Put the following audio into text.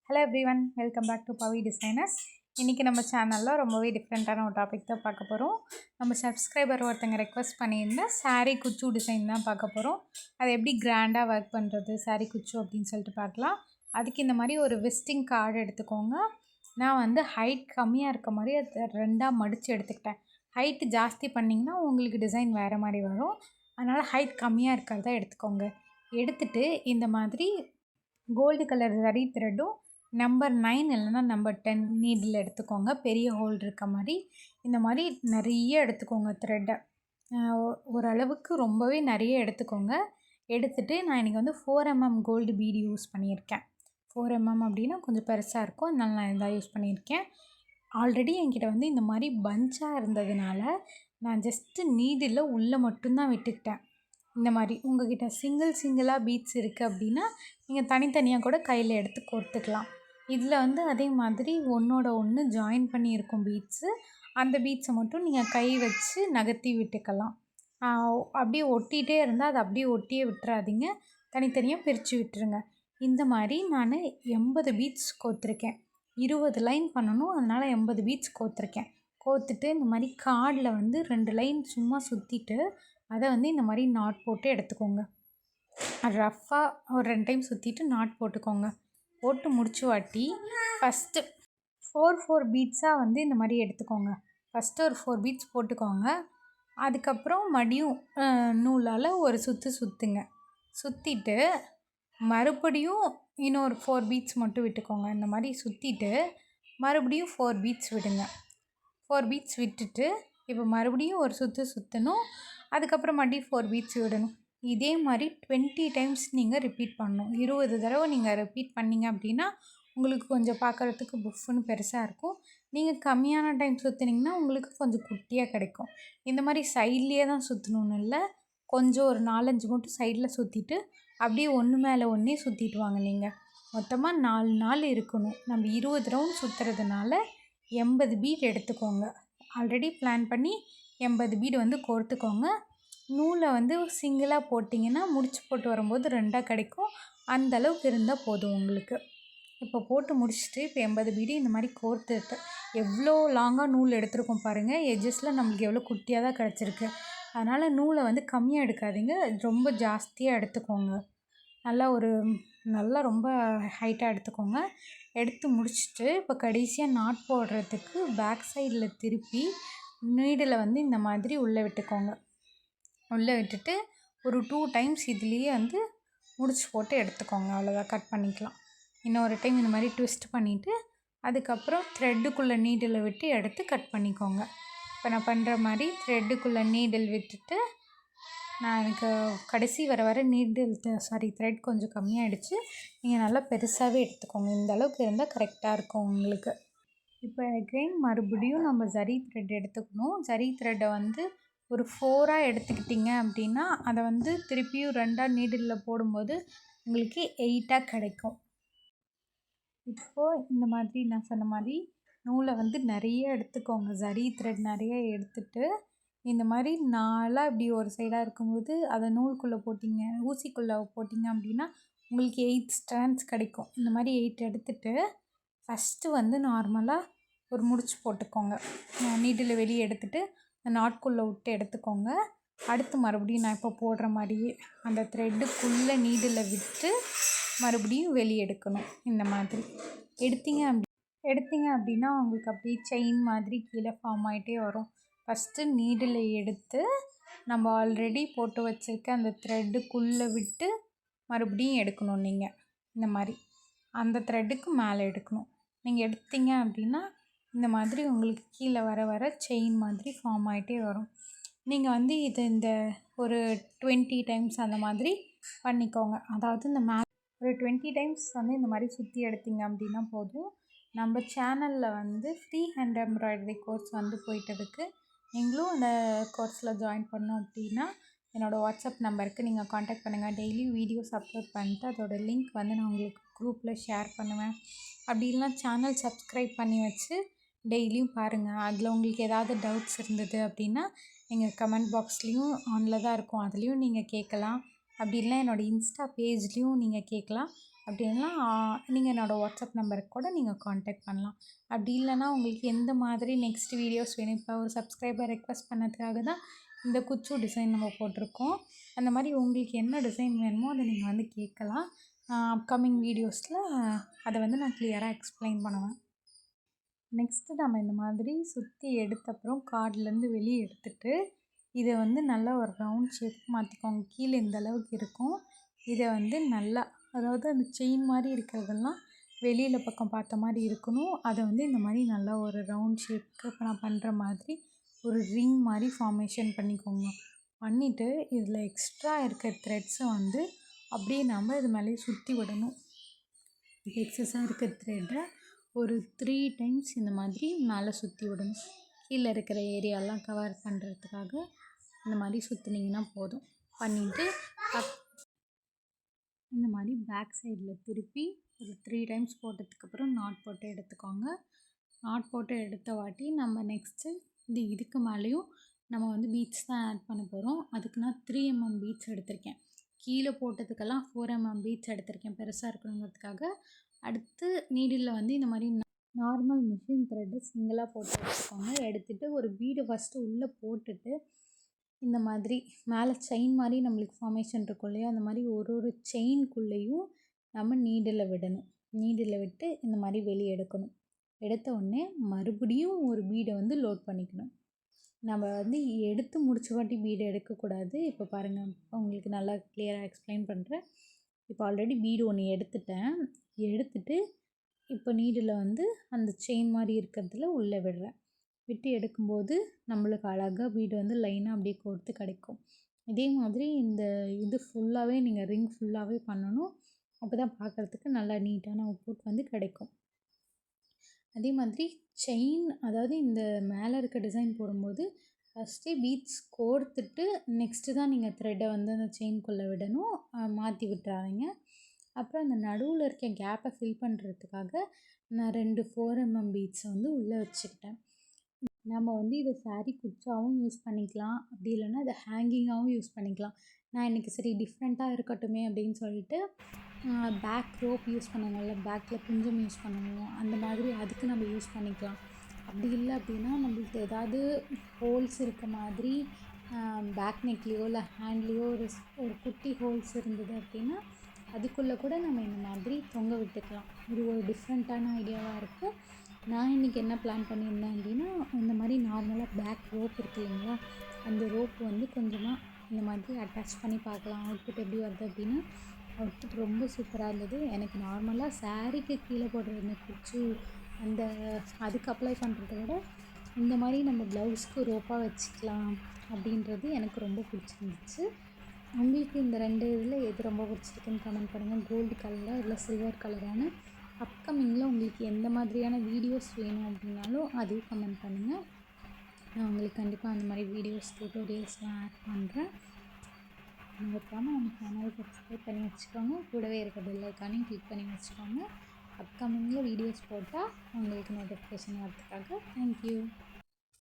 Hello everyone, welcome back to Pavi designers. இன்றைக்கி நம்ம சேனலில் ரொம்பவே டிஃப்ரெண்ட்டான ஒரு டாபிக் தான் பார்க்க போகிறோம். நம்ம சப்ஸ்கிரைபர் ஒருத்தங்க ரெக்வஸ்ட் பண்ணியிருந்த சாரீ குச்சு டிசைன் தான் பார்க்க போகிறோம். அதை எப்படி கிராண்டாக ஒர்க் பண்ணுறது சாரீ குச்சு அப்படின்னு சொல்லிட்டு பார்க்கலாம். அதுக்கு இந்த மாதிரி ஒரு விசிட்டிங் கார்டு எடுத்துக்கோங்க. நான் வந்து ஹைட் கம்மியாக இருக்க மாதிரி அதை ரெண்டாக மடித்து எடுத்துக்கிட்டேன். ஹைட்டு ஜாஸ்தி பண்ணிங்கன்னா உங்களுக்கு டிசைன் வேறு மாதிரி வரும். அதனால் ஹைட் கம்மியாக இருக்கிறதா எடுத்துக்கோங்க. எடுத்துகிட்டு இந்த மாதிரி கோல்டு கலர் ஜரி த்ரெட்டும் நம்பர் 9 இல்லைன்னா நம்பர் 10 நீடில் எடுத்துக்கோங்க. பெரிய ஹோல் இருக்க மாதிரி இந்த மாதிரி நிறைய எடுத்துக்கோங்க. த்ரெட்டை ஓரளவுக்கு ரொம்பவே நிறைய எடுத்துக்கோங்க. எடுத்துகிட்டு நான் இன்றைக்கி வந்து 4mm கோல்டு பீடு யூஸ் பண்ணியிருக்கேன். 4mm அப்படின்னா கொஞ்சம் பெருசாக இருக்கும், அதனால நான் இதாக யூஸ் பண்ணியிருக்கேன். ஆல்ரெடி என்கிட்ட வந்து இந்த மாதிரி பஞ்சாக இருந்ததுனால நான் ஜஸ்ட்டு நீடில் உள்ளே மட்டும்தான் விட்டுக்கிட்டேன். இந்த மாதிரி உங்கள்கிட்ட சிங்கிளாக பீட்ஸ் இருக்குது அப்படின்னா நீங்கள் தனித்தனியாக கூட கையில் எடுத்து கோர்த்துக்கலாம். இதில் வந்து அதே மாதிரி ஒன்றோட ஒன்று ஜாயின் பண்ணி இருக்கும் பீட்ஸு. அந்த பீட்ஸை மட்டும் நீங்கள் கை வச்சு நகர்த்தி விட்டுக்கலாம். அப்படியே ஒட்டிகிட்டே இருந்தால் அதை அப்படியே ஒட்டியே விட்டுறாதீங்க, தனித்தனியாக பிரித்து விட்டுருங்க. இந்த மாதிரி நான் 80 பீட்ஸ் கோர்த்துருக்கேன். 20 லைன் பண்ணணும், அதனால் 80 பீட்ஸ் கோர்த்துருக்கேன். கோர்த்துட்டு இந்த மாதிரி கார்டில் வந்து 2 லைன் சும்மா சுற்றிட்டு அதை வந்து இந்த மாதிரி நாட் போட்டு எடுத்துக்கோங்க. ரஃப்பாக ஒரு 2 டைம் சுற்றிட்டு நாட் போட்டுக்கோங்க. போட்டு முடிச்சு வாட்டி ஃபஸ்ட்டு 4 பீட்ஸாக வந்து இந்த மாதிரி எடுத்துக்கோங்க. ஃபஸ்ட்டு ஒரு 4 பீட்ஸ் போட்டுக்கோங்க. அதுக்கப்புறம் மறுபடியும் நூலால் ஒரு சுற்றுங்க. சுற்றிட்டு மறுபடியும் இன்னொரு 4 பீட்ஸ் மட்டும் விட்டுக்கோங்க. இந்த மாதிரி சுற்றிட்டு மறுபடியும் 4 பீட்ஸ் விடுங்க. 4 பீட்ஸ் விட்டுட்டு இப்போ மறுபடியும் ஒரு சுற்றணும். அதுக்கப்புறம் மறுபடியும் 4 பீட்ஸ் விடணும். இதே மாதிரி 20 டைம்ஸ் நீங்கள் ரிப்பீட் பண்ணணும். 20 தடவை நீங்கள் ரிப்பீட் பண்ணிங்க அப்படின்னா உங்களுக்கு கொஞ்சம் பார்க்குறதுக்கு புஃப்னு பெருசாக இருக்கும். நீங்கள் கம்மியான டைம் சுற்றுனீங்கன்னா உங்களுக்கு கொஞ்சம் குட்டியாக கிடைக்கும். இந்த மாதிரி சைட்லேயே தான் சுற்றணுன்னு இல்லை, கொஞ்சம் ஒரு 4-5 மட்டும் சைடில் சுற்றிட்டு அப்படியே ஒன்று மேலே ஒன்றே சுற்றிட்டு வாங்க. நீங்கள் மொத்தமாக 4 நாள் இருக்கணும். நம்ம 20 ரவுண்ட் சுற்றுறதுனால 80 பீட் எடுத்துக்கோங்க. ஆல்ரெடி பிளான் பண்ணி 80 பீடு வந்து கோர்த்துக்கோங்க. நூலை வந்து சிங்கிளாக போட்டிங்கன்னா முடிச்சு போட்டு வரும்போது 2ஆக கிடைக்கும். அந்த அளவுக்கு இருந்தால் போதும் உங்களுக்கு. இப்போ போட்டு முடிச்சுட்டு இப்போ 80 பீடு இந்த மாதிரி கோர்த்துட்டு எவ்வளோ லாங்காக நூல் எடுத்துருக்கோம் பாருங்கள். எட்ஜஸில் நம்மளுக்கு எவ்வளோ குட்டியாக தான் கிடச்சிருக்கு. அதனால் நூலை வந்து கம்மியாக எடுக்காதீங்க, ரொம்ப ஜாஸ்தியாக எடுத்துக்கோங்க. நல்லா ரொம்ப ஹைட்டாக எடுத்துக்கோங்க. எடுத்து முடிச்சுட்டு இப்போ கடைசியாக நாட் போடுறதுக்கு பேக் சைடில் திருப்பி நீடில் வந்து இந்த மாதிரி உள்ளே விட்டுக்கோங்க. உள்ளே விட்டுட்டு ஒரு 2 டைம்ஸ் இதுலேயே வந்து முடிச்சு போட்டு எடுத்துக்கோங்க. அவ்வளோதான், கட் பண்ணிக்கலாம். இன்னொரு டைம் இந்த மாதிரி ட்விஸ்ட் பண்ணிவிட்டு அதுக்கப்புறம் த்ரெட்டுக்குள்ளே நீடில் விட்டு எடுத்து கட் பண்ணிக்கோங்க. இப்போ நான் பண்ணுற மாதிரி த்ரெட்டுக்குள்ளே நீடில் விட்டுட்டு நான் எனக்கு கடைசி வர த்ரெட் கொஞ்சம் கம்மியாகிடுச்சு. நீங்கள் நல்லா பெருசாகவே எடுத்துக்கோங்க. இந்த அளவுக்கு இருந்தால் கரெக்டாக இருக்கும் உங்களுக்கு. இப்போ அகைன் மறுபடியும் நம்ம ஜரி த்ரெட் எடுத்துக்கணும். ஜரி த்ரெட்டை வந்து ஒரு 4ஆக எடுத்துக்கிட்டிங்க அப்படின்னா அதை வந்து திருப்பியும் 2ஆக நீடிலில் போடும்போது உங்களுக்கு 8ஆக கிடைக்கும். இப்போது இந்த மாதிரி நான் சொன்ன மாதிரி நூலை வந்து நிறைய எடுத்துக்கோங்க. ஜரி த்ரெட் நிறைய எடுத்துகிட்டு இந்த மாதிரி 4ஆக இப்படி ஒரு சைடாக இருக்கும்போது அதை நூலுக்குள்ளே ஊசிக்குள்ளே போட்டிங்க அப்படின்னா உங்களுக்கு 8 ஸ்ட்ராண்ட்ஸ் கிடைக்கும். இந்த மாதிரி 8 எடுத்துகிட்டு ஃபஸ்ட்டு வந்து நார்மலாக ஒரு முடிச்சு போட்டுக்கோங்க. நீடில் வெளியே எடுத்துகிட்டு நாட்குள்ளே விட்டு எடுத்துக்கோங்க. அடுத்து மறுபடியும் நான் இப்போ போடுற மாதிரியே அந்த த்ரெட்டுக்குள்ளே நீடில் விட்டு மறுபடியும் வெளியே எடுக்கணும். இந்த மாதிரி எடுத்தீங்க அப்படின்னா உங்களுக்கு அப்படியே செயின் மாதிரி கீழே ஃபார்ம் ஆகிட்டே வரும். ஃபஸ்ட்டு நீடில் எடுத்து நம்ம ஆல்ரெடி போட்டு வச்சுருக்க அந்த த்ரெட்டுக்குள்ளே விட்டு மறுபடியும் எடுக்கணும். நீங்கள் இந்த மாதிரி அந்த த்ரெட்டுக்கு மேலே எடுக்கணும். நீங்கள் எடுத்தீங்க அப்படின்னா இந்த மாதிரி உங்களுக்கு கீழே வர செயின் மாதிரி ஃபார்ம் ஆகிட்டே வரும். நீங்கள் வந்து இந்த ஒரு 20 டைம்ஸ் அந்த மாதிரி பண்ணிக்கோங்க. அதாவது இந்த ஒரு 20 டைம்ஸ் வந்து இந்த மாதிரி சுற்றி எடுத்தீங்க அப்படின்னா போதும். நம்ம சேனலில் வந்து ஃப்ரீ ஹேண்ட் எம்ப்ராய்டரி கோர்ஸ் வந்து போயிட்டு நீங்களும் அந்த கோர்ஸில் ஜாயின் பண்ணோம் அப்படின்னா என்னோடய வாட்ஸ்அப் நம்பருக்கு நீங்கள் காண்டாக்ட் பண்ணுங்கள். டெய்லியும் வீடியோஸ் அப்லோட் பண்ணிட்டு அதோடய லிங்க் வந்து நான் உங்களுக்கு குரூப்பில் ஷேர் பண்ணுவேன். அப்படி இல்லைனா சேனல் சப்ஸ்கிரைப் பண்ணி வச்சு டெய்லியும் பாருங்கள். அதில் உங்களுக்கு ஏதாவது டவுட்ஸ் இருந்தது அப்படின்னா எங்கள் கமெண்ட் பாக்ஸ்லேயும் ஆனில் தான் இருக்கும், அதுலேயும் நீங்கள் கேட்கலாம். அப்படி இல்லை என்னோடய இன்ஸ்டா பேஜ்லேயும் நீங்கள் கேட்கலாம். அப்படின்னா நீங்கள் என்னோடய வாட்ஸ்அப் நம்பருக்கு கூட நீங்கள் காண்டாக்ட் பண்ணலாம். அப்படி இல்லைன்னா உங்களுக்கு எந்த மாதிரி நெக்ஸ்ட் வீடியோஸ் வேணும், இப்போ ஒரு சப்ஸ்கிரைபர் ரெக்வெஸ்ட் பண்ணதுக்காக தான் இந்த குச்சு டிசைன் நம்ம போட்டிருக்கோம். அந்த மாதிரி உங்களுக்கு என்ன டிசைன் வேணுமோ அதை நீங்கள் வந்து கேட்கலாம். அப்கமிங் வீடியோஸில் அதை வந்து நான் கிளியராக எக்ஸ்பிளைன் பண்ணுவேன். நெக்ஸ்ட்டு நம்ம இந்த மாதிரி சுற்றி எடுத்தப்புறம் கார்ட்லேருந்து வெளியே எடுத்துகிட்டு இதை வந்து நல்லா ஒரு ரவுண்ட் ஷேப் மாற்றிக்கோங்க. கீழே இந்த அளவுக்கு இருக்கும். இதை வந்து நல்லா, அதாவது அந்த செயின் மாதிரி இருக்கிறதெல்லாம் வெளியில் பக்கம் பார்த்த மாதிரி இருக்கணும். அதை வந்து இந்த மாதிரி நல்லா ஒரு ரவுண்ட் ஷேப்புக்கு இப்போ நான் பண்ணுற மாதிரி ஒரு ரிங் மாதிரி ஃபார்மேஷன் பண்ணிக்கோங்க. பண்ணிவிட்டு இதில் எக்ஸ்ட்ரா இருக்க த்ரெட்ஸை வந்து அப்படியே நம்ம இது மேலேயே சுற்றி விடணும். எக்ஸஸாக இருக்க த்ரெட்டை ஒரு 3 டைம்ஸ் இந்த மாதிரி மேலே சுற்றி விடணும். கீழே இருக்கிற ஏரியாலாம் கவர் பண்ணுறதுக்காக இந்த மாதிரி சுற்றுனீங்கன்னா போதும். பண்ணிவிட்டு இந்த மாதிரி பேக் சைடில் திருப்பி ஒரு 3 டைம்ஸ் போட்டதுக்கப்புறம் நாட் போட்டு எடுத்துக்கோங்க. நாட் போட்டு எடுத்த வாட்டி நம்ம நெக்ஸ்ட்டு இதுக்கு மேலேயும் நம்ம வந்து பீட்ஸ் தான் ஆட் பண்ண போகிறோம். அதுக்கு நான் 3 mm பீட்ஸ் எடுத்திருக்கேன். கீழே போட்டதுக்கெல்லாம் 4 mm பீட்ஸ் எடுத்திருக்கேன் பெருசாக இருக்கணுங்கிறதுக்காக. அடுத்து நீடிலில் வந்து இந்த மாதிரி நார்மல் மிஷின் த்ரெட்டு சிங்கிளாக போட்டு எடுத்துக்கோங்க. எடுத்துகிட்டு ஒரு பீடை ஃபஸ்ட்டு உள்ளே போட்டுட்டு இந்த மாதிரி மேலே செயின் மாதிரி நம்மளுக்கு ஃபார்மேஷன் இருக்கும் இல்லையா, அந்த மாதிரி ஒரு செயின்குள்ளேயும் நம்ம நீடில் விடணும். நீடில் விட்டு இந்த மாதிரி வெளியே எடுக்கணும். எடுத்த உடனே மறுபடியும் ஒரு பீடை வந்து லோட் பண்ணிக்கணும். நம்ம வந்து எடுத்து முடிச்ச வாட்டி பீடை எடுக்கக்கூடாது. இப்போ பாருங்கள், உங்களுக்கு நல்லா கிளியராக எக்ஸ்பிளைன் பண்ணுறேன். இப்போ ஆல்ரெடி பீடு ஒன்று எடுத்துட்டு இப்போ நீடில் வந்து அந்த செயின் மாதிரி இருக்கிறதுல உள்ளே விடுறேன். விட்டு எடுக்கும்போது நம்மளுக்கு அழகாக பீடு வந்து லைனாக அப்படியே கோர்த்து கிடைக்கும். இதே மாதிரி இந்த இது ஃபுல்லாகவே நீங்கள் ரிங் ஃபுல்லாகவே பண்ணணும். அப்போ தான் பார்க்குறதுக்கு நல்லா நீட்டான அவுட்புட் வந்து கிடைக்கும். அதே மாதிரி செயின், அதாவது இந்த மேலே இருக்க டிசைன் போடும்போது ஃபஸ்ட்டே பீட்ஸ் கோர்த்துட்டு நெக்ஸ்ட்டு தான் நீங்கள் த்ரெட்டை வந்து அந்த செயின்குள்ளே விடணும். மாற்றி விட்டுறாதீங்க. அப்புறம் அந்த நடுவில் இருக்க கேப்பை ஃபில் பண்ணுறதுக்காக நான் 2 4 mm பீட்ஸை வந்து உள்ளே வச்சுக்கிட்டேன். நம்ம வந்து இதை சாரீ குச்சாகவும் யூஸ் பண்ணிக்கலாம், அப்படி இல்லைன்னா இதை ஹேங்கிங்காகவும் யூஸ் பண்ணிக்கலாம். நான் இன்றைக்கி சரி டிஃப்ரெண்ட்டாக இருக்கட்டுமே அப்படின்னு சொல்லிட்டு பேக் ரோப் யூஸ் பண்ணுவோம்ல, பேக்கில் குஞ்சம் யூஸ் பண்ணுவோம், அந்த மாதிரி அதுக்கு நம்ம யூஸ் பண்ணிக்கலாம். அப்படி இல்லை அப்படின்னா நம்மளுக்கு ஏதாவது ஹோல்ஸ் இருக்க மாதிரி பேக் நெக்லேயோ இல்லை ஹேண்ட்லேயோ ஒரு குட்டி ஹோல்ஸ் இருந்தது அப்படின்னா அதுக்குள்ளே கூட நம்ம இந்த மாதிரி தொங்க விட்டுக்கலாம். இது ஒரு டிஃப்ரெண்ட்டான ஐடியாவாக இருக்குது. நான் இன்றைக்கி என்ன பிளான் பண்ணியிருந்தேன் அப்படின்னா, இந்த மாதிரி நார்மலாக பேக் ரோப் இருக்குது இல்லைங்களா, அந்த ரோப் வந்து கொஞ்சமாக இந்த மாதிரி அட்டாச் பண்ணி பார்க்கலாம் அவுட்புட் எப்படி வருது அப்படின்னு. அவுட்புட் ரொம்ப சூப்பராக இருந்தது. எனக்கு நார்மலாக சாரீக்கு கீழே போடுற இந்த குச்சி அந்த அதுக்கு அப்ளை பண்ணுறத விட இந்த மாதிரி நம்ம ப்ளவுஸ்க்கு ரோப்பாக வச்சுக்கலாம் அப்படின்றது எனக்கு ரொம்ப பிடிச்சிருந்துச்சு. உங்களுக்கு இந்த 2 இதில் எது ரொம்ப பிடிச்சிருக்குன்னு கமெண்ட் பண்ணுங்கள். கோல்டு கலராக இல்லை சில்வர் கலரான. அப்கமிங்கில் உங்களுக்கு எந்த மாதிரியான வீடியோஸ் வேணும் அப்படின்னாலும் அதையும் கமெண்ட் பண்ணுங்கள். நான் உங்களுக்கு கண்டிப்பாக அந்த மாதிரி வீடியோஸ் டியூட்டோரியல்ஸ்லாம் ஆட் பண்ணுறேன். மறக்காமல் நம்ம சேனலை சப்ஸ்கிரைப் பண்ணி வச்சுக்கோங்க. கூடவே இருக்க பெல் ஐக்கானையும் கிளிக் பண்ணி வச்சுக்கோங்க. அப்கமிங்கில் வீடியோஸ் போட்டால் உங்களுக்கு நோட்டிஃபிகேஷன் வரதுக்காக. தேங்க்யூ.